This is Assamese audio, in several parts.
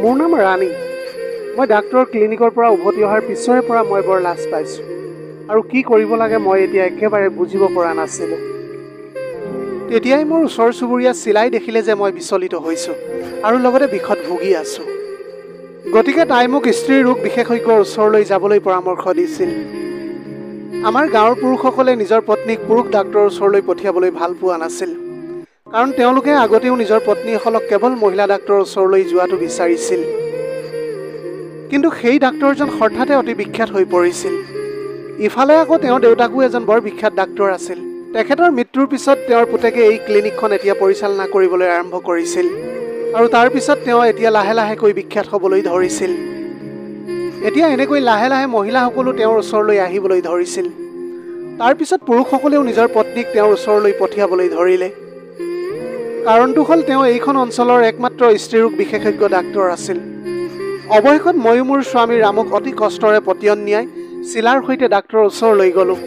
মোৰ নাম ৰাণী। মই ডাক্তৰৰ ক্লিনিকৰ পৰা উভতি অহাৰ পিছৰে পৰা মই বৰ লাজ পাইছোঁ আৰু কি কৰিব লাগে মই এতিয়া একেবাৰে বুজিব পৰা নাছিলোঁ। তেতিয়াই মোৰ ওচৰ চুবুৰীয়া চিলাই দেখিলে যে মই বিচলিত হৈছোঁ আৰু লগতে বিষত ভুগি আছোঁ। গতিকে তাই মোক স্ত্ৰী ৰোগ বিশেষজ্ঞৰ ওচৰলৈ যাবলৈ পৰামৰ্শ দিছিল। আমাৰ গাঁৱৰ পুৰুষসকলে নিজৰ পত্নীক পুৰুষ ডাক্তৰৰ ওচৰলৈ পঠিয়াবলৈ ভাল পোৱা নাছিল, কাৰণ তেওঁলোকে আগতেও নিজৰ পত্নীসকলক কেৱল মহিলা ডাক্তৰৰ ওচৰলৈ যোৱাটো বিচাৰিছিল। কিন্তু সেই ডাক্তৰজন হঠাতে অতি বিখ্যাত হৈ পৰিছিল। ইফালে আকৌ তেওঁৰ দেউতাকো এজন বৰ বিখ্যাত ডাক্তৰ আছিল। তেখেতৰ মৃত্যুৰ পিছত তেওঁৰ পুতেকে এই ক্লিনিকখন এতিয়া পৰিচালনা কৰিবলৈ আৰম্ভ কৰিছিল আৰু তাৰ পিছত তেওঁ এতিয়া লাহে লাহেকৈ বিখ্যাত হ'বলৈ ধৰিছিল। এতিয়া এনেকৈ লাহে লাহে মহিলাসকলো তেওঁৰ ওচৰলৈ আহিবলৈ ধৰিছিল। তাৰ পিছত পুৰুষসকলেও নিজৰ পত্নীক তেওঁৰ ওচৰলৈ পঠিয়াবলৈ ধৰিলে। কাৰণটো হ'ল তেওঁ এইখন অঞ্চলৰ একমাত্ৰ স্ত্ৰীৰোগ বিশেষজ্ঞ ডাক্তৰ আছিল। অৱশেষত ময়ো মোৰ স্বামী ৰামক অতি কষ্টৰে পতিয়ন নিয়াই চিলাৰ সৈতে ডাক্তৰৰ ওচৰলৈ গ'লোঁ।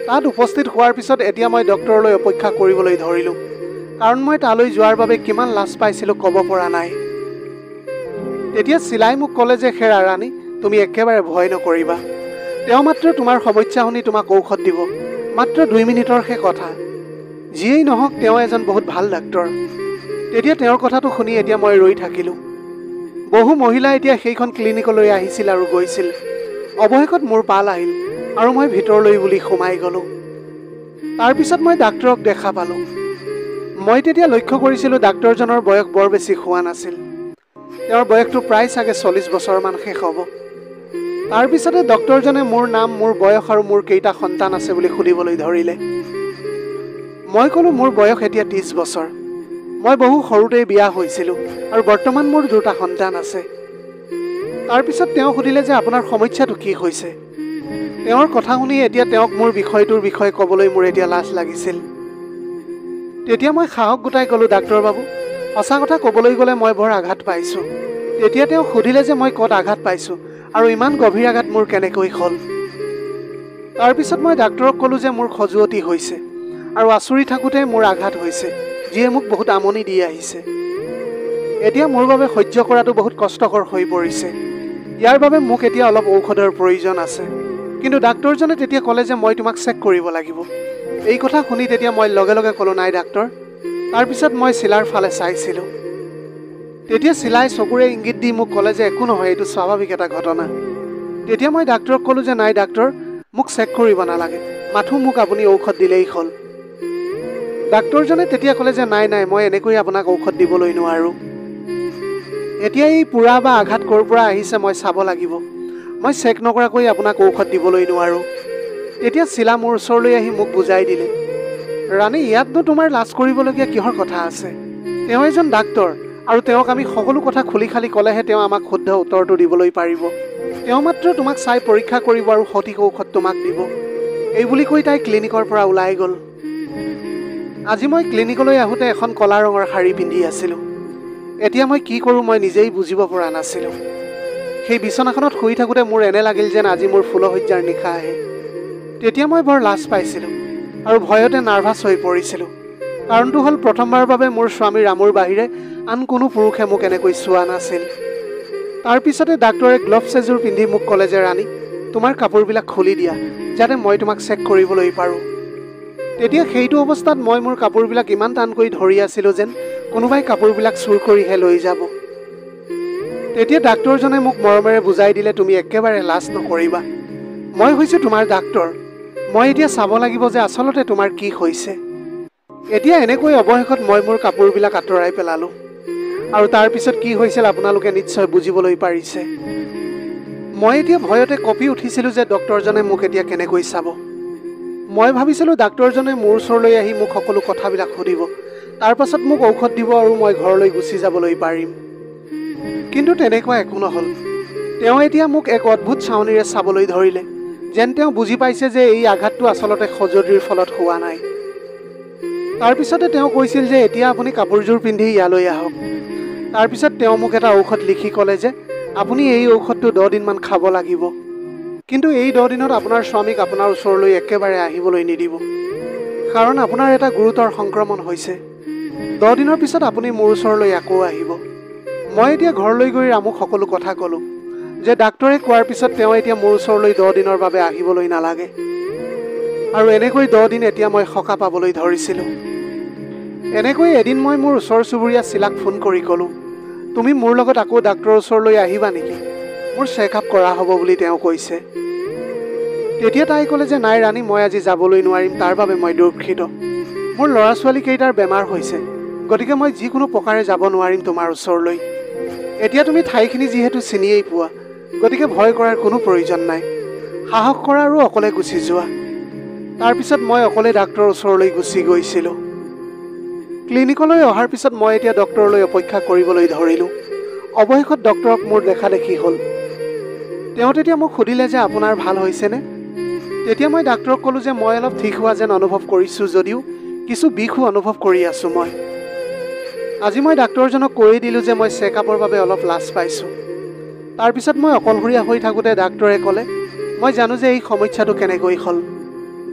তাত উপস্থিত হোৱাৰ পিছত এতিয়া মই ডক্তৰলৈ অপেক্ষা কৰিবলৈ ধৰিলোঁ, কাৰণ মই তালৈ যোৱাৰ বাবে কিমান লাজ পাইছিলোঁ ক'ব পৰা নাই। তেতিয়া চিলাই মোক ক'লে যে হেৰা ৰাণী, তুমি একেবাৰে ভয় নকৰিবা। তেওঁ মাত্ৰ তোমাৰ সমস্যা শুনি তোমাক ঔষধ দিব, মাত্ৰ 2 মিনিটৰহে কথা। যিয়েই নহওক তেওঁ এজন বহুত ভাল ডাক্তৰ। তেতিয়া তেওঁৰ কথাটো শুনি এতিয়া মই ৰৈ থাকিলোঁ। বহু মহিলা এতিয়া সেইখন ক্লিনিকলৈ আহিছিল আৰু গৈছিল। অৱশেষত মোৰ পাল আহিল আৰু মই ভিতৰলৈ বুলি সোমাই গ'লোঁ। তাৰপিছত মই ডাক্তৰক দেখা পালোঁ। মই তেতিয়া লক্ষ্য কৰিছিলোঁ ডাক্তৰজনৰ বয়স বৰ বেছি হোৱা নাছিল। তেওঁৰ বয়সটো প্ৰায় চাগে 40 বছৰমান শেষ হ'ব। তাৰপিছতে ডক্তৰজনে মোৰ নাম, মোৰ বয়স আৰু মোৰ কেইটা সন্তান আছে বুলি সুধিবলৈ ধৰিলে। মই ক'লোঁ মোৰ বয়স এতিয়া 30 বছৰ। মই বহু সৰুতেই বিয়া হৈছিলোঁ আৰু বৰ্তমান মোৰ 2টা সন্তান আছে। তাৰপিছত তেওঁ সুধিলে যে আপোনাৰ সমস্যাটো কি হৈছে। তেওঁৰ কথা শুনি এতিয়া তেওঁক মোৰ বিষয়টোৰ বিষয়ে ক'বলৈ মোৰ এতিয়া লাজ লাগিছিল। তেতিয়া মই সাহস গোটাই ক'লোঁ, ডাক্তৰ বাবু, সঁচা কথা ক'বলৈ গ'লে মই বৰ আঘাত পাইছোঁ। তেতিয়া তেওঁ সুধিলে যে মই ক'ত আঘাত পাইছোঁ আৰু ইমান গভীৰ আঘাত মোৰ কেনেকৈ হ'ল। তাৰপিছত মই ডাক্তৰক ক'লোঁ যে মোৰ খজুৱতি হৈছে আৰু আচুৰি থাকোঁতে মোৰ আঘাত হৈছে, যিয়ে মোক বহুত আমনি দি আহিছে। এতিয়া মোৰ বাবে সহ্য কৰাটো বহুত কষ্টকৰ হৈ পৰিছে। ইয়াৰ বাবে মোক এতিয়া অলপ ঔষধৰ প্ৰয়োজন আছে। কিন্তু ডাক্তৰজনে তেতিয়া ক'লে যে মই তোমাক চেক কৰিব লাগিব। এই কথা শুনি তেতিয়া মই লগে লগে ক'লোঁ, নাই ডাক্তৰ। তাৰপিছত মই চিলাৰ ফালে চাইছিলোঁ। তেতিয়া চিলাই চকুৰে ইংগিত দি মোক ক'লে যে একো নহয়, এইটো স্বাভাৱিক এটা ঘটনা। তেতিয়া মই ডাক্তৰক ক'লোঁ যে নাই ডাক্তৰ, মোক চেক কৰিব নালাগে, মাথো মোক আপুনি ঔষধ দিলেই হ'ল। ডাক্তৰজনে তেতিয়া ক'লে যে নাই নাই, মই এনেকৈ আপোনাক ঔষধ দিবলৈ নোৱাৰোঁ। এতিয়া এই পোৰা বা আঘাত ক'ৰ পৰা আহিছে মই চাব লাগিব। মই চেক নকৰাকৈ আপোনাক ঔষধ দিবলৈ নোৱাৰোঁ। তেতিয়া চিলা মোৰ ওচৰলৈ আহি মোক বুজাই দিলে, ৰাণী, ইয়াতনো তোমাৰ লাজ কৰিবলগীয়া কিহৰ কথা আছে? তেওঁ এজন ডাক্তৰ আৰু তেওঁক আমি সকলো কথা খুলি খালি ক'লেহে তেওঁ আমাক শুদ্ধ উত্তৰটো দিবলৈ পাৰিব। তেওঁ মাত্ৰ তোমাক চাই পৰীক্ষা কৰিব আৰু সঠিক ঔষধ তোমাক দিব। এই বুলি কৈ তাই ক্লিনিকৰ পৰা ওলাই গ'ল। আজি মই ক্লিনিকলৈ আহোঁতে এখন কলা ৰঙৰ শাৰী পিন্ধি আছিলোঁ। এতিয়া মই কি কৰোঁ মই নিজেই বুজিব পৰা নাছিলোঁ। সেই বিচনাখনত শুই থাকোঁতে মোৰ এনে লাগিল যেন আজি মোৰ ফুলশয্যাৰ নিশা আহে। তেতিয়া মই বৰ লাজ পাইছিলোঁ আৰু ভয়তে নাৰ্ভাছ হৈ পৰিছিলোঁ। কাৰণটো হ'ল প্ৰথমবাৰৰ বাবে মোৰ স্বামী ৰামৰ বাহিৰে আন কোনো পুৰুষে মোক এনেকৈ চোৱা নাছিল। তাৰপিছতে ডাক্তৰে গ্লভছ এযোৰ পিন্ধি মোক ক'লে যে ৰাণী, তোমাৰ কাপোৰবিলাক খুলি দিয়া, যাতে মই তোমাক চেক কৰিবলৈ পাৰোঁ। তেতিয়া সেইটো অৱস্থাত মই মোৰ কাপোৰবিলাক ইমান টানকৈ ধৰি আছিলোঁ যেন কোনোবাই কাপোৰবিলাক চুৰ কৰিহে লৈ যাব। তেতিয়া ডাক্তৰজনে মোক মৰমেৰে বুজাই দিলে, তুমি একেবাৰে লাজ নকৰিবা। মই হৈছোঁ তোমাৰ ডাক্তৰ। মই এতিয়া চাব লাগিব যে আচলতে তোমাৰ কি হৈছে। এতিয়া এনেকৈ অৱশেষত মই মোৰ কাপোৰবিলাক আঁতৰাই পেলালোঁ আৰু তাৰপিছত কি হৈছিল আপোনালোকে নিশ্চয় বুজিবলৈ পাৰিছে। মই এতিয়া ভয়তে কঁপি উঠিছিলোঁ যে ডক্তৰজনে মোক এতিয়া কেনেকৈ চাব। মই ভাবিছিলোঁ ডাক্তৰজনে মোৰ ওচৰলৈ আহি মোক সকলো কথাবিলাক সুধিব, তাৰপাছত মোক ঔষধ দিব আৰু মই ঘৰলৈ গুচি যাবলৈ পাৰিম। কিন্তু তেনেকুৱা একো নহ'ল। তেওঁ এতিয়া মোক এক অদ্ভুত চাৱনিৰে চাবলৈ ধৰিলে, যেন তেওঁ বুজি পাইছে যে এই আঘাতটো আচলতে খজুৱতিৰ ফলত হোৱা নাই। তাৰপিছতে তেওঁ কৈছিল যে এতিয়া আপুনি কাপোৰযোৰ পিন্ধি ইয়ালৈ আহক। তাৰপিছত তেওঁ মোক এটা ঔষধ লিখি ক'লে যে আপুনি এই ঔষধটো 10 দিনমান খাব লাগিব। কিন্তু এই 10 দিনত আপোনাৰ স্বামীক আপোনাৰ ওচৰলৈ একেবাৰে আহিবলৈ নিদিব, কাৰণ আপোনাৰ এটা গুৰুতৰ সংক্ৰমণ হৈছে। 10 দিনৰ পিছত আপুনি মোৰ ওচৰলৈ আকৌ আহিব। মই এতিয়া ঘৰলৈ গৈ ৰামুক সকলো কথা ক'লোঁ যে ডাক্তৰে কোৱাৰ পিছত তেওঁ এতিয়া মোৰ ওচৰলৈ 10 দিনৰ বাবে আহিবলৈ নালাগে। আৰু এনেকৈ 10 দিন এতিয়া মই সকাহ পাবলৈ ধৰিছিলোঁ। এনেকৈ এদিন মই মোৰ ওচৰ চুবুৰীয়া চিলাক ফোন কৰি ক'লোঁ, তুমি মোৰ লগত আকৌ ডাক্তৰৰ ওচৰলৈ আহিবা নেকি? মোৰ চেকআপ কৰা হ'ব বুলি তেওঁ কৈছে। তেতিয়া তাই ক'লে যে নাই ৰাণী, মই আজি যাবলৈ নোৱাৰিম, তাৰ বাবে মই দুঃখিত। মোৰ ল'ৰা ছোৱালীকেইটাৰ বেমাৰ হৈছে, গতিকে মই যিকোনো প্ৰকাৰে যাব নোৱাৰিম তোমাৰ ওচৰলৈ। এতিয়া তুমি ঠাইখিনি যিহেতু চিনিয়েই পোৱা, গতিকে ভয় কৰাৰ কোনো প্ৰয়োজন নাই। সাহস কৰা আৰু অকলে গুচি যোৱা। তাৰপিছত মই অকলে ডাক্তৰৰ ওচৰলৈ গুচি গৈছিলোঁ। ক্লিনিকলৈ অহাৰ পিছত মই এতিয়া ডক্তৰলৈ অপেক্ষা কৰিবলৈ ধৰিলোঁ। অৱশেষত ডক্তৰক মোৰ দেখা দেখি হ'ল। তেওঁ তেতিয়া মোক সুধিলে যে আপোনাৰ ভাল হৈছেনে? তেতিয়া মই ডাক্তৰক ক'লোঁ যে মই অলপ ঠিক হোৱা যেন অনুভৱ কৰিছোঁ, যদিও কিছু বিষো অনুভৱ কৰি আছোঁ মই। আজি মই ডাক্তৰজনক কৈয়ে দিলোঁ যে মই চেকআপৰ বাবে অলপ লাজ পাইছোঁ। তাৰপিছত মই অকলশৰীয়া হৈ থাকোঁতে ডাক্তৰে ক'লে, মই জানো যে এই সমস্যাটো কেনেকৈ হ'ল।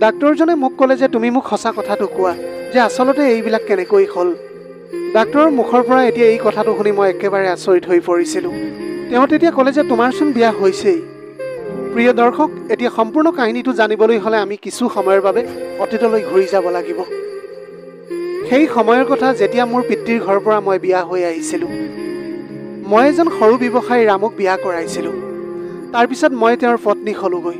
ডাক্তৰজনে মোক ক'লে যে তুমি মোক সঁচা কথাটো কোৱা যে আচলতে এইবিলাক কেনেকৈ হ'ল। ডাক্তৰৰ মুখৰ পৰা এতিয়া এই কথাটো শুনি মই একেবাৰে আচৰিত হৈ পৰিছিলোঁ। তেওঁ তেতিয়া ক'লে যে তোমাৰচোন বিয়া হৈছেই। প্ৰিয় দৰ্শক, এতিয়া সম্পূৰ্ণ কাহিনীটো জানিবলৈ হ'লে আমি কিছু সময়ৰ বাবে অতীতলৈ ঘূৰি যাব লাগিব। সেই সময়ৰ কথা যেতিয়া মোৰ পিতৃৰ ঘৰৰ পৰা মই বিয়া হৈ আহিছিলোঁ। মই এজন সৰু ব্যৱসায়ী ৰামুক বিয়া কৰাইছিলোঁ। তাৰপিছত মই তেওঁৰ পত্নী হ'লোগৈ।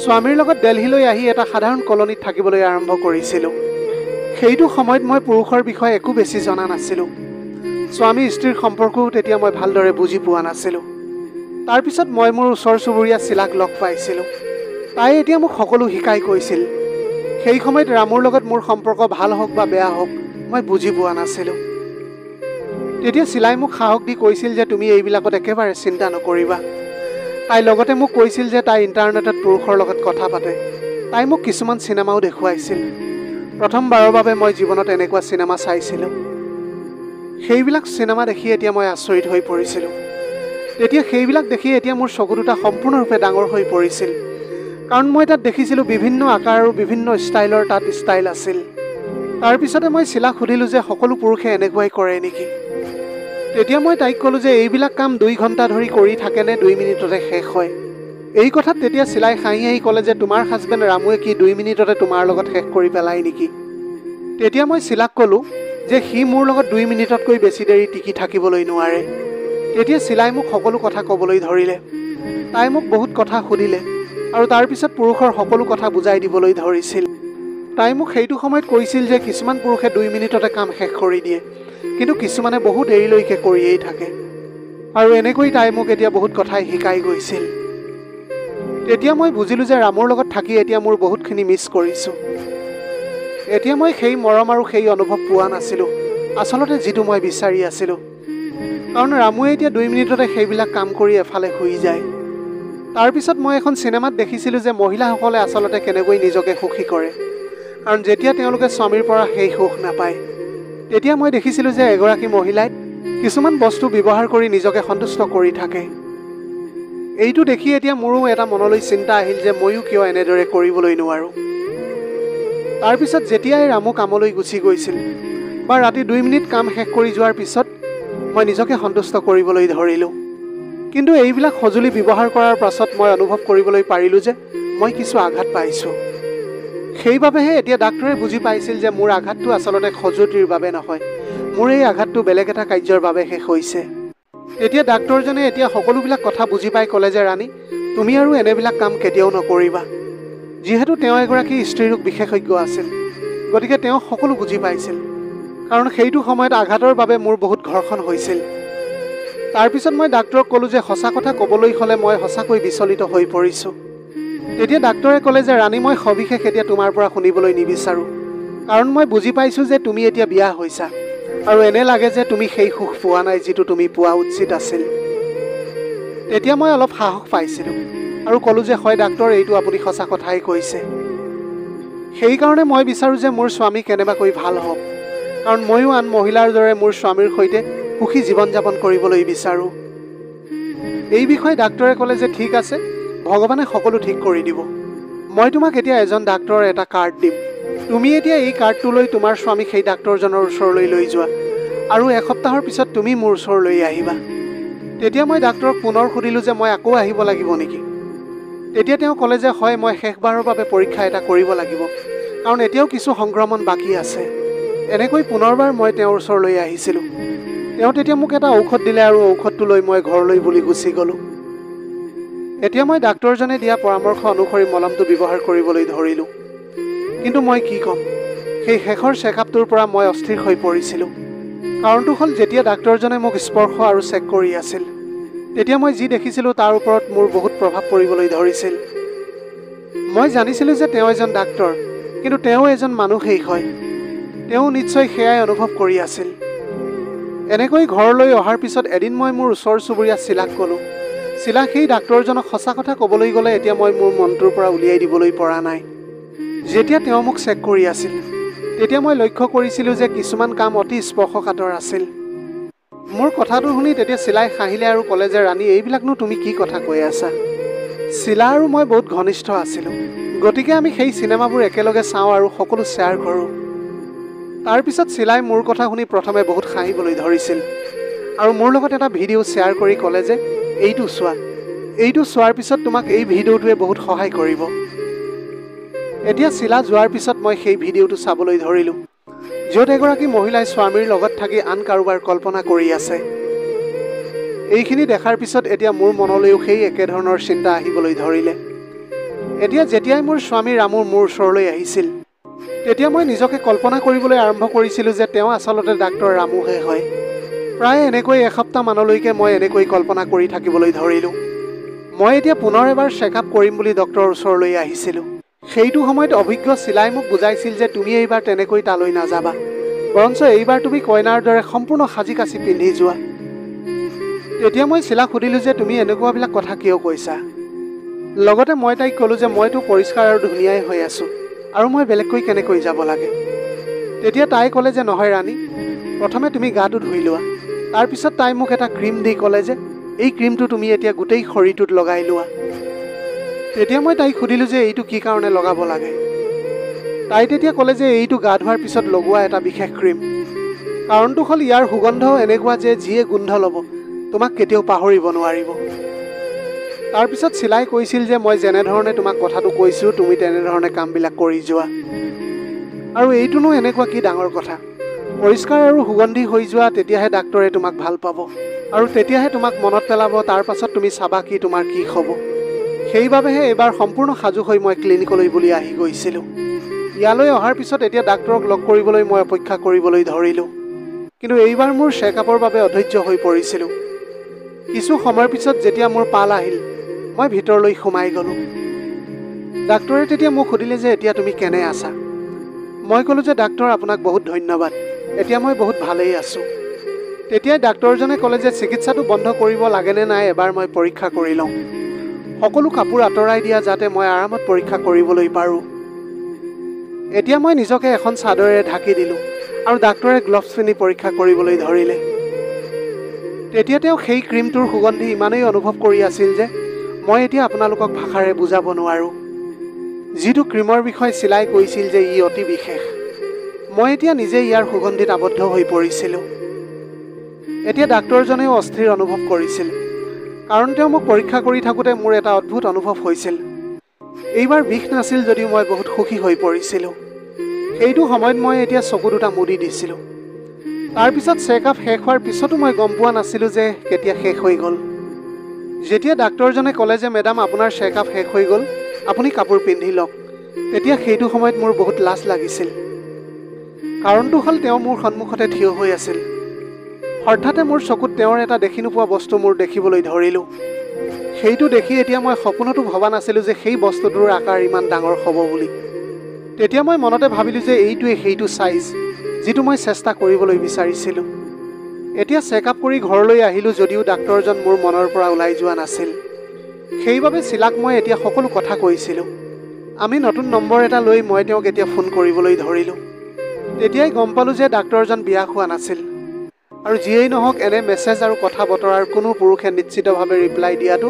স্বামীৰ লগত দিল্লীলৈ আহি এটা সাধাৰণ কলনীত থাকিবলৈ আৰম্ভ কৰিছিলোঁ। সেইটো সময়ত মই পুৰুষৰ বিষয়ে একো বেছি জনা নাছিলোঁ। স্বামী স্ত্ৰীৰ সম্পৰ্কও তেতিয়া মই ভালদৰে বুজি পোৱা নাছিলোঁ। তাৰপিছত মই মোৰ ওচৰ চুবুৰীয়া চিলাক লগ পাইছিলোঁ। তাই এতিয়া মোক সকলো শিকাই কৈছিল। সেই সময়ত ৰামুৰ লগত মোৰ সম্পৰ্ক ভাল হওক বা বেয়া হওক মই বুজি পোৱা নাছিলোঁ। তেতিয়া চিলাই মোক সাহস দি কৈছিল যে তুমি এইবিলাকত একেবাৰে চিন্তা নকৰিবা। তাই লগতে মোক কৈছিল যে তাই ইণ্টাৰনেটত পুৰুষৰ লগত কথা পাতে। তাই মোক কিছুমান চিনেমাও দেখুৱাইছিল। প্ৰথমবাৰৰ বাবে মই জীৱনত এনেকুৱা চিনেমা চাইছিলোঁ। সেইবিলাক চিনেমা দেখি এতিয়া মই আচৰিত হৈ পৰিছিলোঁ। তেতিয়া সেইবিলাক দেখি এতিয়া মোৰ চকু দুটা সম্পূৰ্ণৰূপে ডাঙৰ হৈ পৰিছিল। কাৰণ মই তাত দেখিছিলোঁ বিভিন্ন আকাৰ আৰু বিভিন্ন ষ্টাইলৰ তাত ষ্টাইল আছিল। তাৰপিছতে মই চিলাক সুধিলোঁ যে সকলো পুৰুষে এনেকুৱাই কৰে নেকি? তেতিয়া মই তাইক ক'লোঁ যে এইবিলাক কাম 2 ঘণ্টা ধৰি কৰি থাকেনে 2 মিনিটতে শেষ হয়? এই কথাত তেতিয়া চিলাই হাঁহি হাঁহি ক'লে যে তোমাৰ হাজবেণ্ড ৰামুৱে কি 2 মিনিটতে তোমাৰ লগত শেষ কৰি পেলাই নেকি? তেতিয়া মই চিলাক ক'লোঁ যে সি মোৰ লগত 2 মিনিটতকৈ বেছি দেৰি টিকি থাকিবলৈ নোৱাৰে। তেতিয়া চিলাই মোক সকলো কথা ক'বলৈ ধৰিলে। তাই মোক বহুত কথা সুধিলে আৰু তাৰপিছত পুৰুষৰ সকলো কথা বুজাই দিবলৈ ধৰিছিল। তাই মোক সেইটো সময়ত কৈছিল যে কিছুমান পুৰুষে 2 মিনিটতে কাম শেষ কৰি দিয়ে, কিন্তু কিছুমানে বহু দেৰিলৈকে কৰিয়েই থাকে। আৰু এনেকৈ তাই মোক এতিয়া বহুত কথাই শিকাই গৈছিল। তেতিয়া মই বুজিলোঁ যে ৰামৰ লগত থাকি এতিয়া মোৰ বহুতখিনি মিছ কৰিছোঁ। এতিয়া মই সেই মৰম আৰু সেই অনুভৱ পোৱা নাছিলোঁ, আচলতে যিটো মই বিচাৰি আছিলোঁ। কাৰণ ৰামুৱে এতিয়া 2 মিনিটতে সেইবিলাক কাম কৰি এফালে শুই যায়। তাৰপিছত মই এখন চিনেমাত দেখিছিলোঁ যে মহিলাসকলে আচলতে কেনেকৈ নিজকে সুখী কৰে। কাৰণ যেতিয়া তেওঁলোকে স্বামীৰ পৰা সেই সুখ নাপায়, তেতিয়া মই দেখিছিলোঁ যে এগৰাকী মহিলাই কিছুমান বস্তু ব্যৱহাৰ কৰি নিজকে সন্তুষ্ট কৰি থাকে। এইটো দেখি এতিয়া মোৰো এটা মনলৈ চিন্তা আহিল যে ময়ো কিয় এনেদৰে কৰিবলৈ নোৱাৰোঁ। তাৰপিছত যেতিয়াই ৰামু কামলৈ গুচি গৈছিল বা ৰাতি 2 মিনিট কাম শেষ কৰি যোৱাৰ পিছত মই নিজকে সন্তুষ্ট কৰিবলৈ ধৰিলোঁ। কিন্তু এইবিলাক সঁজুলি ব্যৱহাৰ কৰাৰ পাছত মই অনুভৱ কৰিবলৈ পাৰিলোঁ যে মই কিছু আঘাত পাইছোঁ। সেইবাবেহে এতিয়া ডাক্তৰে বুজি পাইছিল যে মোৰ আঘাতটো আচলতে সঁজুলিৰ বাবে নহয়, মোৰ এই আঘাতটো বেলেগ এটা কাৰ্যৰ বাবে শেষ হৈছে। এতিয়া ডাক্তৰজনে এতিয়া সকলোবিলাক কথা বুজি পাই ক'লে যে ৰাণী, তুমি আৰু এনেবিলাক কাম কেতিয়াও নকৰিবা। যিহেতু তেওঁ এগৰাকী স্ত্ৰীৰোগ বিশেষজ্ঞ আছিল, গতিকে তেওঁ সকলো বুজি পাইছিল। কাৰণ সেইটো সময়ত আঘাতৰ বাবে মোৰ বহুত ঘৰ্ষণ হৈছিল। তাৰপিছত মই ডাক্তৰক ক'লোঁ যে সঁচা কথা ক'বলৈ হ'লে মই সঁচাকৈ বিচলিত হৈ পৰিছোঁ। তেতিয়া ডাক্তৰে ক'লে যে ৰাণী, মই সবিশেষ এতিয়া তোমাৰ পৰা শুনিবলৈ নিবিচাৰোঁ। কাৰণ মই বুজি পাইছোঁ যে তুমি এতিয়া বিয়া হৈছা আৰু এনে লাগে যে তুমি সেই সুখ পোৱা নাই যিটো তুমি পোৱা উচিত আছিল। তেতিয়া মই অলপ সাহস পাইছিলোঁ আৰু ক'লোঁ যে হয় ডাক্তৰ, এইটো আপুনি সঁচা কথাই কৈছে। সেইকাৰণে মই বিচাৰোঁ যে মোৰ স্বামী কেনেবাকৈ ভাল হওক, কাৰণ ময়ো আন মহিলাৰ দৰে মোৰ স্বামীৰ সৈতে সুখী জীৱন যাপন কৰিবলৈ বিচাৰোঁ। এই বিষয়ে ডাক্তৰে ক'লে যে ঠিক আছে, ভগৱানে সকলো ঠিক কৰি দিব। মই তোমাক এতিয়া এজন ডাক্তৰৰ এটা কাৰ্ড দিম। তুমি এতিয়া এই কাৰ্ডটো লৈ তোমাৰ স্বামীক সেই ডাক্তৰজনৰ ওচৰলৈ লৈ যোৱা আৰু এসপ্তাহৰ পিছত তুমি মোৰ ওচৰলৈ আহিবা। তেতিয়া মই ডাক্তৰক পুনৰ সুধিলোঁ যে মই আকৌ আহিব লাগিব নেকি। তেতিয়া তেওঁ ক'লে যে হয়, মই শেষবাৰৰ বাবে পৰীক্ষা এটা কৰিব লাগিব, কাৰণ এতিয়াও কিছু সংক্ৰমণ বাকী আছে। এনেকৈ পুনৰবাৰ মই তেওঁৰ ওচৰলৈ আহিছিলোঁ। তেওঁ তেতিয়া মোক এটা ঔষধ দিলে আৰু ঔষধটো লৈ মই ঘৰলৈ বুলি গুচি গ'লোঁ। এতিয়া মই ডাক্তৰজনে দিয়া পৰামৰ্শ অনুসৰি মলমটো ব্যৱহাৰ কৰিবলৈ ধৰিলোঁ। কিন্তু মই কি ক'ম, সেই শেষৰ চেকআপটোৰ পৰা মই অস্থিৰ হৈ পৰিছিলোঁ। কাৰণটো হ'ল, যেতিয়া ডাক্তৰজনে মোক স্পৰ্শ আৰু চেক কৰি আছিল, তেতিয়া মই যি দেখিছিলোঁ তাৰ ওপৰত মোৰ বহুত প্ৰভাৱ পৰিবলৈ ধৰিছিল। মই জানিছিলোঁ যে তেওঁ এজন ডাক্তৰ, কিন্তু তেওঁ এজন মানুহেই হয়। তেওঁ নিশ্চয় সেয়াই অনুভৱ কৰি আছিল। এনেকৈ ঘৰলৈ অহাৰ পিছত এদিন মই মোৰ ওচৰ চুবুৰীয়া চিলাক ক'লোঁ। চিলা, সেই ডাক্তৰজনক সঁচা কথা ক'বলৈ গ'লে এতিয়া মই মোৰ মনটোৰ পৰা উলিয়াই দিবলৈ পৰা নাই। যেতিয়া তেওঁ মোক চেক কৰি আছিল, তেতিয়া মই লক্ষ্য কৰিছিলোঁ যে কিছুমান কাম অতি স্পৰ্শকাতৰ আছিল। মোৰ কথাটো শুনি তেতিয়া চিলাই হাঁহিলে আৰু ক'লে যে ৰাণী, এইবিলাকনো তুমি কি কথা কৈ আছা? চিলা আৰু মই বহুত ঘনিষ্ঠ আছিলোঁ, গতিকে আমি সেই চিনেমাবোৰ একেলগে চাওঁ আৰু সকলো শ্বেয়াৰ কৰোঁ। তাৰপিছত চিলাই মোৰ কথা শুনি প্ৰথমে বহুত হাঁহিবলৈ ধৰিছিল আৰু মোৰ লগত এটা ভিডিঅ' শ্বেয়াৰ কৰি ক'লে যে এইটো চোৱা, এইটো চোৱাৰ পিছত তোমাক এই ভিডিঅ'টোৱে বহুত সহায় কৰিব। এতিয়া চিলা যোৱাৰ পিছত মই সেই ভিডিঅ'টো চাবলৈ ধৰিলোঁ, য'ত এগৰাকী মহিলাই স্বামীৰ লগত থাকি আন কাৰোবাৰ কল্পনা কৰি আছে। এইখিনি দেখাৰ পিছত এতিয়া মোৰ মনলৈও সেই একেধৰণৰ চিন্তা আহিবলৈ ধৰিলে। এতিয়া যেতিয়াই মোৰ স্বামী ৰামু মোৰ ওচৰলৈ আহিছিল, তেতিয়া মই নিজকে কল্পনা কৰিবলৈ আৰম্ভ কৰিছিলোঁ যে তেওঁ আচলতে ডাক্তৰ ৰামুহে হয়। প্ৰায় এনেকৈ এসপ্তাহমানলৈকে মই এনেকৈ কল্পনা কৰি থাকিবলৈ ধৰিলোঁ। মই এতিয়া পুনৰ এবাৰ চেকআপ কৰিম বুলি ডক্তৰৰ ওচৰলৈ আহিছিলোঁ। সেইটো সময়ত অভিজ্ঞ চিলাই মোক বুজাইছিল যে তুমি এইবাৰ তেনেকৈ তালৈ নাযাবা, বৰঞ্চ এইবাৰ তুমি কইনাৰ দৰে সম্পূৰ্ণ সাজি কাচি পিন্ধি যোৱা। তেতিয়া মই চিলাক সুধিলোঁ যে তুমি এনেকুৱাবিলাক কথা কিয় কৈছা। লগতে মই তাইক ক'লোঁ যে মইতো পৰিষ্কাৰ আৰু ধুনীয়াই হৈ আছোঁ, আৰু মই বেলেগকৈ কেনেকৈ যাব লাগে। তেতিয়া তাই ক'লে যে নহয় ৰাণী, প্ৰথমে তুমি গাটো ধুই লোৱা। তাৰপিছত তাই মোক এটা ক্ৰীম দি ক'লে যে এই ক্ৰীমটো তুমি এতিয়া গোটেই শৰীৰটোত লগাই লোৱা। তেতিয়া মই তাইক সুধিলোঁ যে এইটো কি কাৰণে লগাব লাগে। তাই তেতিয়া ক'লে যে এইটো গা ধোৱাৰ পিছত লগোৱা এটা বিশেষ ক্ৰীম। কাৰণটো হ'ল ইয়াৰ সুগন্ধ এনেকুৱা যে যিয়ে গোন্ধ ল'ব তোমাক কেতিয়াও পাহৰিব নোৱাৰিব। তাৰপিছত চিলাই কৈছিল যে মই যেনেধৰণে তোমাক কথাটো কৈছোঁ তুমি তেনেধৰণে কামবিলাক কৰি যোৱা। আৰু এইটোনো এনেকুৱা কি ডাঙৰ কথা, পৰিষ্কাৰ আৰু সুগন্ধি হৈ যোৱা, তেতিয়াহে ডাক্তৰে তোমাক ভাল পাব আৰু তেতিয়াহে তোমাক মনত পেলাব। তাৰ পাছত তুমি চাবা কি তোমাৰ কি হ'ব। সেইবাবেহে এইবাৰ সম্পূৰ্ণ সাজু হৈ মই ক্লিনিকলৈ বুলি আহি গৈছিলোঁ। ইয়ালৈ অহাৰ পিছত এতিয়া ডাক্তৰক লগ কৰিবলৈ মই অপেক্ষা কৰিবলৈ ধৰিলোঁ, কিন্তু এইবাৰ মোৰ চেকআপৰ বাবে অধৈৰ্য হৈ পৰিছিলোঁ। কিছু সময়ৰ পিছত যেতিয়া মোৰ পাল আহিল, মই ভিতৰলৈ সোমাই গ'লোঁ। ডাক্তৰে তেতিয়া মোক সুধিলে যে এতিয়া তুমি কেনে আছা। মই ক'লোঁ যে ডাক্তৰ, আপোনাক বহুত ধন্যবাদ, এতিয়া মই বহুত ভালেই আছোঁ। তেতিয়াই ডাক্তৰজনে ক'লে যে চিকিৎসাটো বন্ধ কৰিব লাগেনে নাই এবাৰ মই পৰীক্ষা কৰি লওঁ। সকলো কাপোৰ আঁতৰাই দিয়া যাতে মই আৰামত পৰীক্ষা কৰিবলৈ পাৰোঁ। এতিয়া মই নিজকে এখন চাদৰেৰে ঢাকি দিলোঁ আৰু ডাক্তৰে গ্লভছ পিন্ধি পৰীক্ষা কৰিবলৈ ধৰিলে। তেতিয়া তেওঁ সেই ক্ৰীমটোৰ সুগন্ধি ইমানেই অনুভৱ কৰি আছিল যে মই এতিয়া আপোনালোকক ভাষাৰে বুজাব নোৱাৰোঁ। যিটো ক্ৰীমৰ বিষয়ে চিলাই কৈছিল যে ই অতি বিশেষ, মই এতিয়া নিজে ইয়াৰ সুগন্ধিত আবদ্ধ হৈ পৰিছিলোঁ। এতিয়া ডাক্তৰজনেও অস্থিৰ অনুভৱ কৰিছিল, কাৰণ তেওঁ মোক পৰীক্ষা কৰি থাকোঁতে মোৰ এটা অদ্ভুত অনুভৱ হৈছিল। এইবাৰ বিষ নাছিল যদিও মই বহুত সুখী হৈ পৰিছিলোঁ। সেইটো সময়ত মই এতিয়া চকু দুটা মুদি দিছিলোঁ। তাৰপিছত চেকআপ শেষ হোৱাৰ পিছতো মই গম পোৱা নাছিলোঁ যে কেতিয়া শেষ হৈ গ'ল। যেতিয়া ডাক্তৰজনে ক'লে যে মেডাম আপোনাৰ চেকআপ শেষ হৈ গ'ল, আপুনি কাপোৰ পিন্ধি লওক, তেতিয়া সেইটো সময়ত মোৰ বহুত লাজ লাগিছিল। কাৰণটো হ'ল তেওঁ মোৰ সন্মুখতে থিয় হৈ আছিল। হঠাতে মোৰ চকুত তেওঁৰ এটা দেখি নোপোৱা বস্তু মোৰ দেখিবলৈ ধৰিলোঁ। সেইটো দেখি এতিয়া মই সপোনতো ভবা নাছিলোঁ যে সেই বস্তুটোৰ আকাৰ ইমান ডাঙৰ হ'ব বুলি। তেতিয়া মই মনতে ভাবিলোঁ যে এইটোৱে সেইটো চাইজ যিটো মই চেষ্টা কৰিবলৈ বিচাৰিছিলোঁ। এতিয়া চেকআপ কৰি ঘৰলৈ আহিলোঁ যদিও ডাক্তৰজন মোৰ মনৰ পৰা ওলাই যোৱা নাছিল। সেইবাবে চিলাক মই এতিয়া সকলো কথা কৈছিলোঁ। আমি নতুন নম্বৰ এটা লৈ মই তেওঁক এতিয়া ফোন কৰিবলৈ ধৰিলোঁ। তেতিয়াই গম পালোঁ যে ডাক্তৰজন বিয়া হোৱা নাছিল, আৰু যিয়েই নহওক এনে মেছেজ আৰু কথা বতৰাৰ কোনো পুৰুষে নিশ্চিতভাৱে ৰিপ্লাই দিয়াটো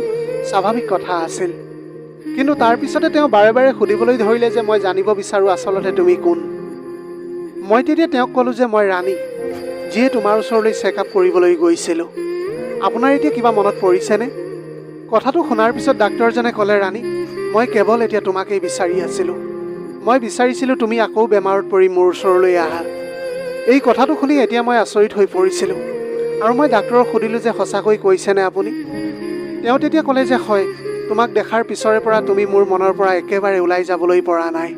স্বাভাৱিক কথা আছিল। কিন্তু তাৰপিছতে তেওঁ বাৰে বাৰে সুধিবলৈ ধৰিলে যে মই জানিব বিচাৰোঁ আচলতে তুমি কোন। মই তেতিয়া তেওঁক ক'লোঁ যে মই ৰাণী, যিয়ে তোমাৰ ওচৰলৈ চেকআপ কৰিবলৈ গৈছিলোঁ। আপোনাৰ এতিয়া কিবা মনত পৰিছেনে? কথাটো শুনাৰ পিছত ডাক্তৰজনে ক'লে, ৰাণী, মই কেৱল এতিয়া তোমাকেই বিচাৰি আছিলোঁ। মই বিচাৰিছিলোঁ তুমি আকৌ বেমাৰত পৰি মোৰ ওচৰলৈ আহা। এই কথাটো শুনি এতিয়া মই আচৰিত হৈ পৰিছিলোঁ আৰু মই ডাক্তৰক সুধিলোঁ যে সঁচাকৈ কৈছেনে আপুনি? তেওঁ তেতিয়া ক'লে যে হয়, তোমাক দেখাৰ পিছৰে পৰা তুমি মোৰ মনৰ পৰা একেবাৰে ওলাই যাবলৈ পৰা নাই।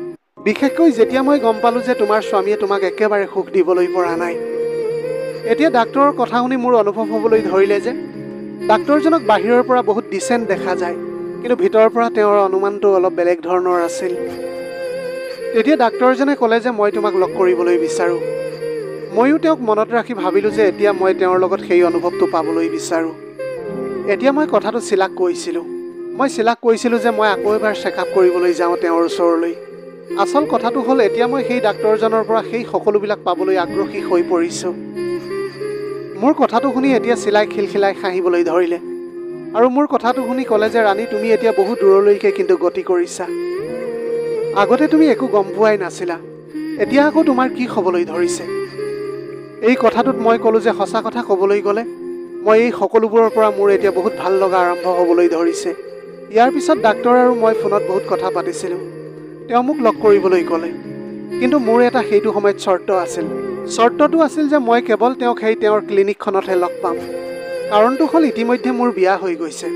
বিশেষকৈ যেতিয়া মই গম পালোঁ যে তোমাৰ স্বামীয়ে তোমাক একেবাৰে সুখ দিবলৈ পৰা নাই। এতিয়া ডাক্তৰৰ কথা শুনি মোৰ অনুভৱ হ'বলৈ ধৰিলে যে ডাক্তৰজনক বাহিৰৰ পৰা বহুত ডিচেণ্ট দেখা যায়, কিন্তু ভিতৰৰ পৰা তেওঁৰ অনুমানটো অলপ বেলেগ ধৰণৰ আছিল। তেতিয়া ডাক্তৰজনে ক'লে যে মই তোমাক লগ কৰিবলৈ বিচাৰোঁ। ময়ো তেওঁক মনত ৰাখি ভাবিলোঁ যে এতিয়া মই তেওঁৰ লগত সেই অনুভৱটো পাবলৈ বিচাৰোঁ। এতিয়া মই কথাটো চিলাক কৈছিলোঁ। মই চিলাক কৈছিলোঁ যে মই আকৌ এবাৰ চেকআপ কৰিবলৈ যাওঁ তেওঁৰ ওচৰলৈ। আচল কথাটো হ'ল এতিয়া মই সেই ডাক্তৰজনৰ পৰা সেই সকলোবিলাক পাবলৈ আগ্ৰহী হৈ পৰিছোঁ। মোৰ কথাটো শুনি এতিয়া চিলাই খিলখিলাই হাঁহিবলৈ ধৰিলে আৰু মোৰ কথাটো শুনি ক'লে যে ৰাণী, তুমি এতিয়া বহু দূৰলৈকে কিন্তু গতি কৰিছা। আগতে তুমি একো গম পোৱাই নাছিলা, এতিয়া আকৌ তোমাৰ কি হ'বলৈ ধৰিছে? এই কথাটোত মই ক'লোঁ যে সঁচা কথা ক'বলৈ গ'লে মই এই সকলোবোৰৰ পৰা মোৰ এতিয়া বহুত ভাল লগা আৰম্ভ হ'বলৈ ধৰিছে। ইয়াৰ পিছত ডাক্তৰ আৰু মই ফোনত বহুত কথা পাতিছিলোঁ। তেওঁ মোক লগ কৰিবলৈ ক'লে, কিন্তু মোৰ এটা সেইটো সময়ত চৰ্ত আছিল। চৰ্তটো আছিল যে মই কেৱল তেওঁক সেই তেওঁৰ ক্লিনিকখনতহে লগ পাম। কাৰণটো হ'ল ইতিমধ্যে মোৰ বিয়া হৈ গৈছে,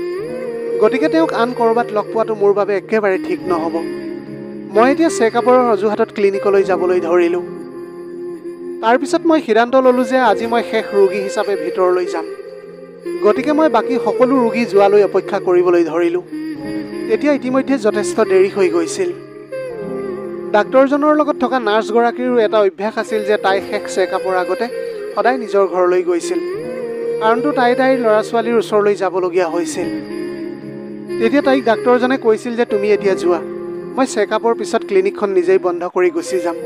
গতিকে তেওঁক আন ক'ৰবাত লগ পোৱাটো মোৰ বাবে একেবাৰে ঠিক নহ'ব। মই এতিয়া চেকআপৰ অজুহাতত ক্লিনিকলৈ যাবলৈ ধৰিলোঁ। তাৰপিছত মই সিদ্ধান্ত ল'লোঁ যে আজি মই শেষ ৰোগী হিচাপে ভিতৰলৈ যাম। গতিকে মই বাকী সকলো ৰোগী যোৱালৈ অপেক্ষা কৰিবলৈ ধৰিলোঁ। তেতিয়া ইতিমধ্যে যথেষ্ট দেৰি হৈ গৈছিল। ডাক্তৰজনৰ লগত থকা নাৰ্ছগৰাকীৰো এটা অভ্যাস আছিল যে তাই শেষ চেকআপৰ আগতে সদায় নিজৰ ঘৰলৈ গৈছিল, কাৰণটো তাইৰ ল'ৰা ছোৱালীৰ ওচৰলৈ যাবলগীয়া হৈছিল। তেতিয়া তাইক ডাক্তৰজনে কৈছিল যে তুমি এতিয়া যোৱা, মই চেকআপৰ পিছত ক্লিনিকখন নিজেই বন্ধ কৰি গুচি যাম।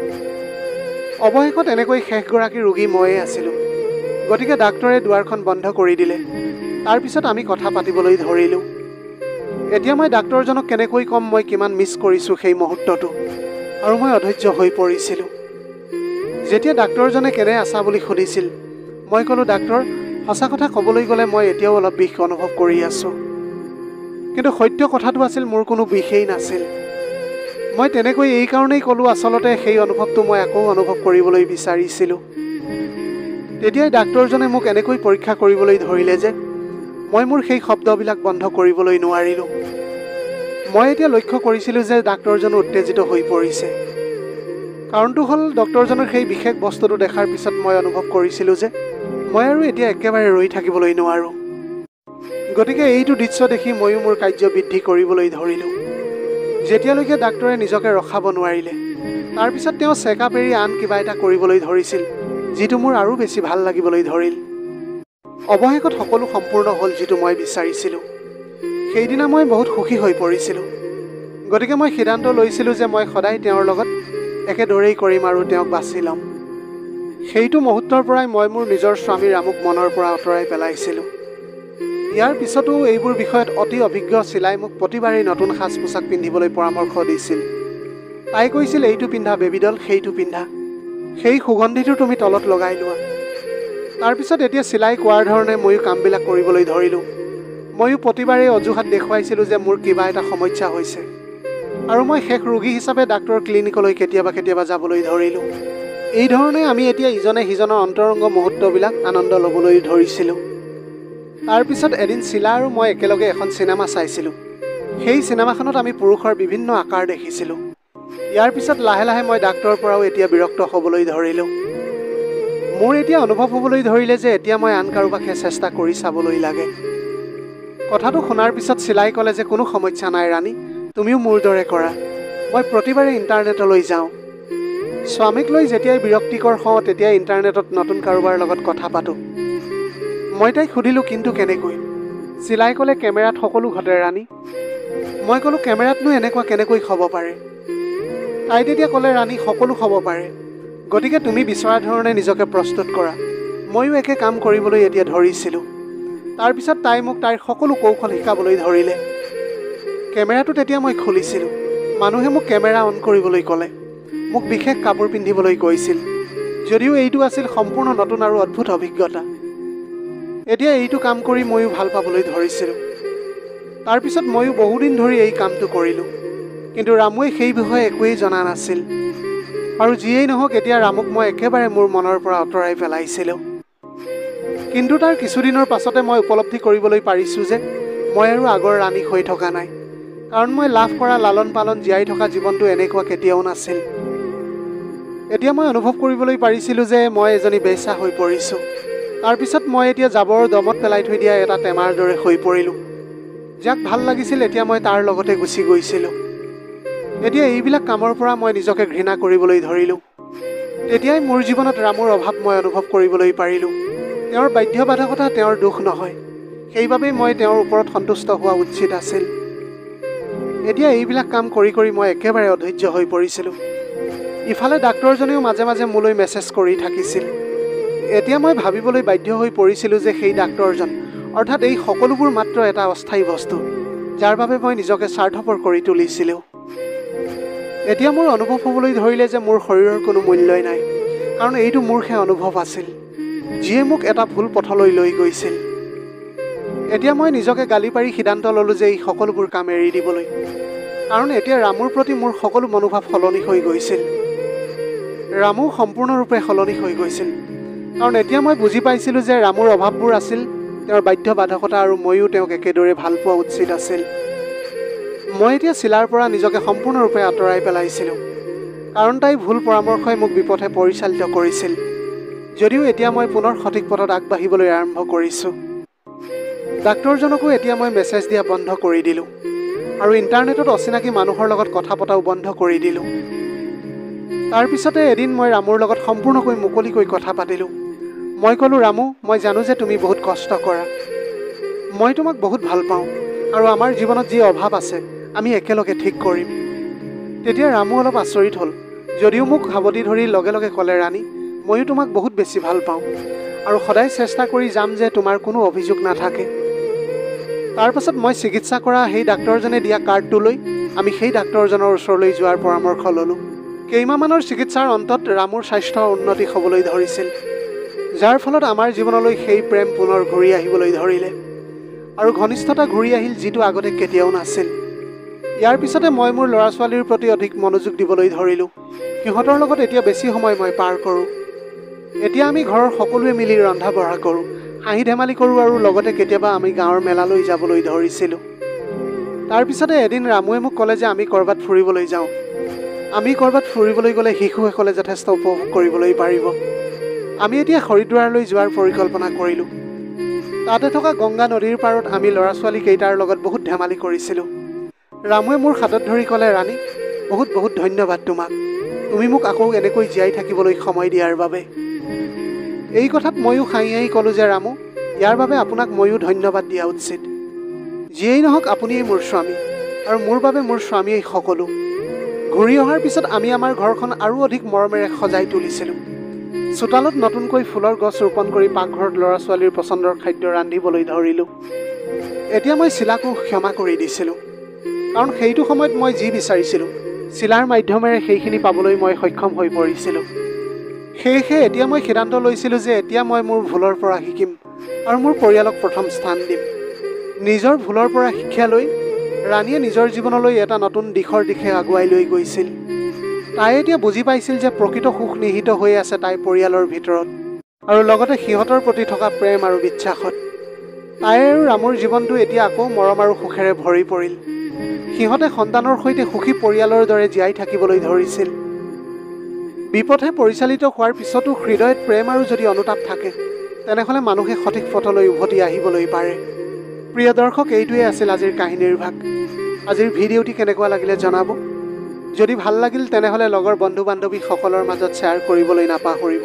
অৱশেষত এনেকৈ শেষগৰাকী ৰোগী ময়েই আছিলোঁ। গতিকে ডাক্তৰে দুৱাৰখন বন্ধ কৰি দিলে। তাৰপিছত আমি কথা পাতিবলৈ ধৰিলোঁ। এতিয়া মই ডাক্তৰজনক কেনেকৈ ক'ম মই কিমান মিছ কৰিছোঁ সেই মুহূৰ্তটো, আৰু মই অধৈৰ্য হৈ পৰিছিলোঁ। যেতিয়া ডাক্তৰজনে কেনে আছা বুলি সুধিছিল, মই ক'লোঁ, ডাক্তৰ, সঁচা কথা ক'বলৈ গ'লে মই এতিয়াও অলপ বিষ অনুভৱ কৰি আছোঁ। কিন্তু সত্য কথাটো আছিল মোৰ কোনো বিষেই নাছিল। মই তেনেকৈ এই কাৰণেই ক'লোঁ, আচলতে সেই অনুভৱটো মই আকৌ অনুভৱ কৰিবলৈ বিচাৰিছিলোঁ। তেতিয়াই ডাক্তৰজনে মোক এনেকৈ পৰীক্ষা কৰিবলৈ ধৰিলে যে মই মোৰ সেই শব্দবিলাক বন্ধ কৰিবলৈ নোৱাৰিলোঁ। মই এতিয়া লক্ষ্য কৰিছিলোঁ যে ডাক্তৰজনো উত্তেজিত হৈ পৰিছে। কাৰণটো হ'ল ডক্তৰজনৰ সেই বিশেষ বস্তুটো দেখাৰ পিছত মই অনুভৱ কৰিছিলোঁ যে মই আৰু এতিয়া একেবাৰে ৰৈ থাকিবলৈ নোৱাৰোঁ। গতিকে এইটো দৃশ্য দেখি ময়ো মোৰ কাৰ্য বৃদ্ধি কৰিবলৈ ধৰিলোঁ। যেতিয়ালৈকে ডাক্তৰে নিজকে ৰখাব নোৱাৰিলে, তাৰপিছত তেওঁ চেকআপ এৰি আন কিবা এটা কৰিবলৈ ধৰিছিল, যিটো মোৰ আৰু বেছি ভাল লাগিবলৈ ধৰিল। অৱশেষত সকলো সম্পূৰ্ণ হ'ল যিটো মই বিচাৰিছিলোঁ। সেইদিনা মই বহুত সুখী হৈ পৰিছিলোঁ। গতিকে মই সিদ্ধান্ত লৈছিলোঁ যে মই সদায় তেওঁৰ লগত একেদৰেই কৰিম আৰু তেওঁক বাছি ল'ম। সেইটো মুহূৰ্তৰ পৰাই মই মোৰ নিজৰ স্বামী ৰামুক মনৰ পৰা আঁতৰাই পেলাইছিলোঁ। ইয়াৰ পিছতো এইবোৰ বিষয়ত অতি অভিজ্ঞ চিলাই মোক প্ৰতিবাৰেই নতুন সাজ পোছাক পিন্ধিবলৈ পৰামৰ্শ দিছিল। তাই কৈছিল, এইটো পিন্ধা বেবীডল, সেইটো পিন্ধা, সেই সুগন্ধিটো তুমি তলত লগাই লোৱা। তাৰপিছত এতিয়া চিলাই কোৱাৰ ধৰণে ময়ো কামবিলাক কৰিবলৈ ধৰিলোঁ। ময়ো প্ৰতিবাৰেই অজুহাত দেখুৱাইছিলোঁ যে মোৰ কিবা এটা সমস্যা হৈছে, আৰু মই শেষ ৰোগী হিচাপে ডাক্তৰৰ ক্লিনিকলৈ কেতিয়াবা কেতিয়াবা যাবলৈ ধৰিলোঁ। এই ধৰণে আমি এতিয়া ইজনে সিজনৰ অন্তৰংগ মুহূৰ্তবিলাক আনন্দ ল'বলৈ ধৰিছিলোঁ। তাৰপিছত এদিন চিলা আৰু মই একেলগে এখন চিনেমা চাইছিলোঁ। সেই চিনেমাখনত আমি পুৰুষৰ বিভিন্ন আকাৰ দেখিছিলোঁ। ইয়াৰ পিছত লাহে লাহে মই ডাক্তৰৰ পৰাও এতিয়া বিৰক্ত হ'বলৈ ধৰিলোঁ। মোৰ এতিয়া অনুভৱ হ'বলৈ ধৰিলে যে এতিয়া মই আন কাৰোবাকহে চেষ্টা কৰি চাবলৈ লাগে। কথাটো শুনাৰ পিছত চিলাই ক'লে যে কোনো সমস্যা নাই ৰাণী, তুমিও মোৰ দৰে কৰা। মই প্ৰতিবাৰে ইণ্টাৰনেটলৈ যাওঁ। স্বামীক লৈ যেতিয়াই বিৰক্তিকৰ হওঁ তেতিয়াই ইণ্টাৰনেটত নতুন কাৰোবাৰ লগত কথা পাতোঁ। মই তাইক সুধিলোঁ, কিন্তু কেনেকৈ? চিলাই ক'লে, কেমেৰাত সকলো ঘটে ৰাণী। মই ক'লোঁ, কেমেৰাতনো এনেকুৱা কেনেকৈ হ'ব পাৰে? তাই তেতিয়া ক'লে, ৰাণী, সকলো হ'ব পাৰে। গতিকে তুমি বিচৰা ধৰণে নিজকে প্ৰস্তুত কৰা। ময়ো একে কাম কৰিবলৈ এতিয়া ধৰিছিলোঁ। তাৰপিছত তাই মোক তাইৰ সকলো কৌশল শিকাবলৈ ধৰিলে। কেমেৰাটো তেতিয়া মই খুলিছিলোঁ। মানুহে মোক কেমেৰা অন কৰিবলৈ ক'লে, মোক বিশেষ কাপোৰ পিন্ধিবলৈ কৈছিল। যদিও এইটো আছিল সম্পূৰ্ণ নতুন আৰু অদ্ভুত অভিজ্ঞতা। এতিয়া এইটো কাম কৰি ময়ো ভাল পাবলৈ ধৰিছিলোঁ। তাৰপিছত ময়ো বহুদিন ধৰি এই কামটো কৰিলোঁ, কিন্তু ৰামুৱে সেই বিষয়ে একোৱেই জনা নাছিল। আৰু যিয়েই নহওক, এতিয়া ৰামুক মই একেবাৰে মোৰ মনৰ পৰা আঁতৰাই পেলাইছিলোঁ। কিন্তু তাৰ কিছুদিনৰ পাছতে মই উপলব্ধি কৰিবলৈ পাৰিছোঁ যে মই আৰু আগৰ ৰাণী হৈ থকা নাই, কাৰণ মই লাভ কৰা লালন পালন জীয়াই থকা জীৱনটো এনেকুৱা কেতিয়াও নাছিল। এতিয়া মই অনুভৱ কৰিবলৈ পাৰিছিলোঁ যে মই এজনী বেশ্যা হৈ পৰিছোঁ। তাৰপিছত মই এতিয়া জাবৰ দমত পেলাই থৈ দিয়া এটা টেমাৰ দৰে হৈ পৰিলোঁ। যাক ভাল লাগিছিল এতিয়া মই তাৰ লগতে গুচি গৈছিলোঁ। এতিয়া এইবিলাক কামৰ পৰা মই নিজকে ঘৃণা কৰিবলৈ ধৰিলোঁ। তেতিয়াই মোৰ জীৱনত ৰামৰ অভাৱ মই অনুভৱ কৰিবলৈ পাৰিলোঁ। তেওঁৰ বাধ্যবাধকতা তেওঁৰ দোষ নহয়, সেইবাবেই মই তেওঁৰ ওপৰত সন্তুষ্ট হোৱা উচিত আছিল। এতিয়া এইবিলাক কাম কৰি কৰি মই একেবাৰে অধৈৰ্য হৈ পৰিছিলোঁ। ইফালে ডাক্তৰজনেও মাজে মাজে মোলৈ মেছেজ কৰি থাকিছিল। এতিয়া মই ভাবিবলৈ বাধ্য হৈ পৰিছিলোঁ যে সেই ডাক্তৰজন, অৰ্থাৎ এই সকলোবোৰ মাত্ৰ এটা অস্থায়ী বস্তু, যাৰ বাবে মই নিজকে স্বাৰ্থপৰ কৰি তুলিছিলোঁ। এতিয়া মোৰ অনুভৱ হ'বলৈ ধৰিলে যে মোৰ শৰীৰৰ কোনো মূল্যই নাই, কাৰণ এইটো মোৰহে অনুভৱ আছিল, যিয়ে মোক এটা ভুল পথলৈ লৈ গৈছিল। এতিয়া মই নিজকে গালি পাৰি সিদ্ধান্ত ল'লোঁ যে এই সকলোবোৰ কাম এৰি দিবলৈ, কাৰণ এতিয়া ৰামুৰ প্ৰতি মোৰ সকলো মনোভাৱ সলনি হৈ গৈছিল। ৰামু সম্পূৰ্ণৰূপে সলনি হৈ গৈছিল, কাৰণ এতিয়া মই বুজি পাইছিলোঁ যে ৰামুৰ অভাৱবোৰ আছিল তেওঁৰ বাধ্যবাধকতা, আৰু ময়ো তেওঁক একেদৰে ভাল পোৱা উচিত আছিল। মই এতিয়া শিলাৰ পৰা নিজকে সম্পূৰ্ণৰূপে আঁতৰাই পেলাইছিলোঁ, কাৰণ তাই ভুল পৰামৰ্শই মোক বিপথে পৰিচালিত কৰিছিল। যদিও এতিয়া মই পুনৰ সঠিক পথত আগবাঢ়িবলৈ আৰম্ভ কৰিছোঁ। ডাক্তৰজনকো এতিয়া মই মেছেজ দিয়া বন্ধ কৰি দিলোঁ, আৰু ইণ্টাৰনেটত অচিনাকি মানুহৰ লগত কথা পতাও বন্ধ কৰি দিলোঁ। তাৰপিছতে এদিন মই ৰামুৰ লগত সম্পূৰ্ণকৈ মুকলিকৈ কথা পাতিলোঁ। মই ক'লোঁ, ৰামু, মই জানো যে তুমি বহুত কষ্ট কৰা। মই তোমাক বহুত ভাল পাওঁ, আৰু আমাৰ জীৱনত যি অভাৱ আছে আমি একেলগে ঠিক কৰিম। তেতিয়া ৰামু অলপ আচৰিত হ'ল, যদিও মোক সাৱটি ধৰি লগে লগে ক'লে, ৰাণী, ময়ো তোমাক বহুত বেছি ভাল পাওঁ, আৰু সদায় চেষ্টা কৰি যাম যে তোমাৰ কোনো অভিযোগ নাথাকে। তাৰ পাছত মই চিকিৎসা কৰা সেই ডাক্তৰজনে দিয়া কাৰ্ডটো লৈ আমি সেই ডাক্তৰজনৰ ওচৰলৈ যোৱাৰ পৰামৰ্শ ল'লোঁ। কেইমাহমানৰ চিকিৎসাৰ অন্তত ৰামুৰ স্বাস্থ্যৰ উন্নতি হ'বলৈ ধৰিছিল, যাৰ ফলত আমাৰ জীৱনলৈ সেই প্ৰেম পুনৰ ঘূৰি আহিবলৈ ধৰিলে, আৰু ঘনিষ্ঠতা ঘূৰি আহিল যিটো আগতে কেতিয়াও নাছিল। ইয়াৰ পিছতে মই মোৰ ল'ৰা ছোৱালীৰ প্ৰতি অধিক মনোযোগ দিবলৈ ধৰিলোঁ। সিহঁতৰ লগত এতিয়া বেছি সময় মই পাৰ কৰোঁ। এতিয়া আমি ঘৰৰ সকলোৱে মিলি ৰন্ধা বঢ়া কৰোঁ, হাঁহি ধেমালি কৰোঁ, আৰু লগতে কেতিয়াবা আমি গাঁৱৰ মেলালৈ যাবলৈ ধৰিছিলোঁ। তাৰপিছতে এদিন ৰামুৱে মোক ক'লে যে আমি ক'ৰবাত ফুৰিবলৈ যাওঁ। আমি ক'ৰবাত ফুৰিবলৈ গ'লে শিশুসকলে যথেষ্ট উপভোগ কৰিবলৈ পাৰিব। আমি এতিয়া হৰিদ্বাৰলৈ যোৱাৰ পৰিকল্পনা কৰিলোঁ। তাতে থকা গংগা নদীৰ পাৰত আমি ল'ৰা ছোৱালী কেইটাৰ লগত বহুত ধেমালি কৰিছিলোঁ। ৰামুৱে মোৰ হাতত ধৰি ক'লে, ৰাণী, বহুত বহুত ধন্যবাদ তোমাক, তুমি মোক আকৌ এনেকৈ জীয়াই থাকিবলৈ সময় দিয়াৰ বাবে। এই কথাত ময়ো হাঁহি হাঁহি ক'লোঁ যে ৰামু, ইয়াৰ বাবে আপোনাক ময়ো ধন্যবাদ দিয়া উচিত। যিয়েই নহওক, আপুনিয়েই মোৰ স্বামী, আৰু মোৰ বাবে মোৰ স্বামীয়েই সকলো। ঘূৰি অহাৰ পিছত আমি আমাৰ ঘৰখন আৰু অধিক মৰমেৰে সজাই তুলিছিলোঁ। চোতালত নতুনকৈ ফুলৰ গছ ৰোপণ কৰি পাকঘৰত ল'ৰা ছোৱালীৰ পচন্দৰ খাদ্য ৰান্ধিবলৈ ধৰিলোঁ। এতিয়া মই শিলাকো ক্ষমা কৰি দিছিলোঁ, কাৰণ সেইটো সময়ত মই যি বিচাৰিছিলোঁ শিলাৰ মাধ্যমেৰে সেইখিনি পাবলৈ মই সক্ষম হৈ পৰিছিলোঁ। সেয়েহে এতিয়া মই সিদ্ধান্ত লৈছিলোঁ যে এতিয়া মই মোৰ ভুলৰ পৰা শিকিম, আৰু মোৰ পৰিয়ালক প্ৰথম স্থান দিম। নিজৰ ভুলৰ পৰা শিক্ষা লৈ ৰাণীয়ে নিজৰ জীৱনলৈ এটা নতুন দিশৰ দিশে আগুৱাই লৈ গৈছিল। তাই এতিয়া বুজি পাইছিল যে প্ৰকৃত সুখ নিহিত হৈ আছে তাইৰ পৰিয়ালৰ ভিতৰত, আৰু লগতে সিহঁতৰ প্ৰতি থকা প্ৰেম আৰু বিশ্বাসত। তাই আৰু ৰামৰ জীৱনটো এতিয়া আকৌ মৰম আৰু সুখেৰে ভৰি পৰিল। সিহঁতে সন্তানৰ সৈতে সুখী পৰিয়ালৰ দৰে জীয়াই থাকিবলৈ ধৰিছিল। বিপথে পৰিচালিত হোৱাৰ পিছতো হৃদয়ত প্ৰেম আৰু যদি অনুতাপ থাকে, তেনেহ'লে মানুহে সঠিক পথলৈ উভতি আহিবলৈ পাৰে। প্ৰিয় দৰ্শক, এইটোৱে আছিল আজিৰ কাহিনীৰ ভাগ। আজিৰ ভিডিঅ'টি কেনেকুৱা লাগিলে জনাব। যদি ভাল লাগিল তেনেহ'লে লগৰ বন্ধু বান্ধৱীসকলৰ মাজত শ্বেয়াৰ কৰিবলৈ নাপাহৰিব।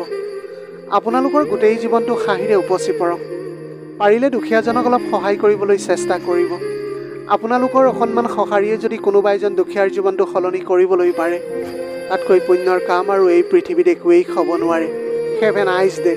আপোনালোকৰ গোটেই জীৱনটো হাঁহিৰে উপচি পৰক। পাৰিলে দুখীয়াজনক অলপ সহায় কৰিবলৈ চেষ্টা কৰিব। আপোনালোকৰ অকণমান সঁহাৰিয়ে যদি কোনোবা এজন দুখীয়াৰ জীৱনটো সলনি কৰিবলৈ পাৰে, তাতকৈ পুণ্যৰ কাম আৰু এই পৃথিৱীত একোৱেই হ'ব নোৱাৰে। Have a nice day.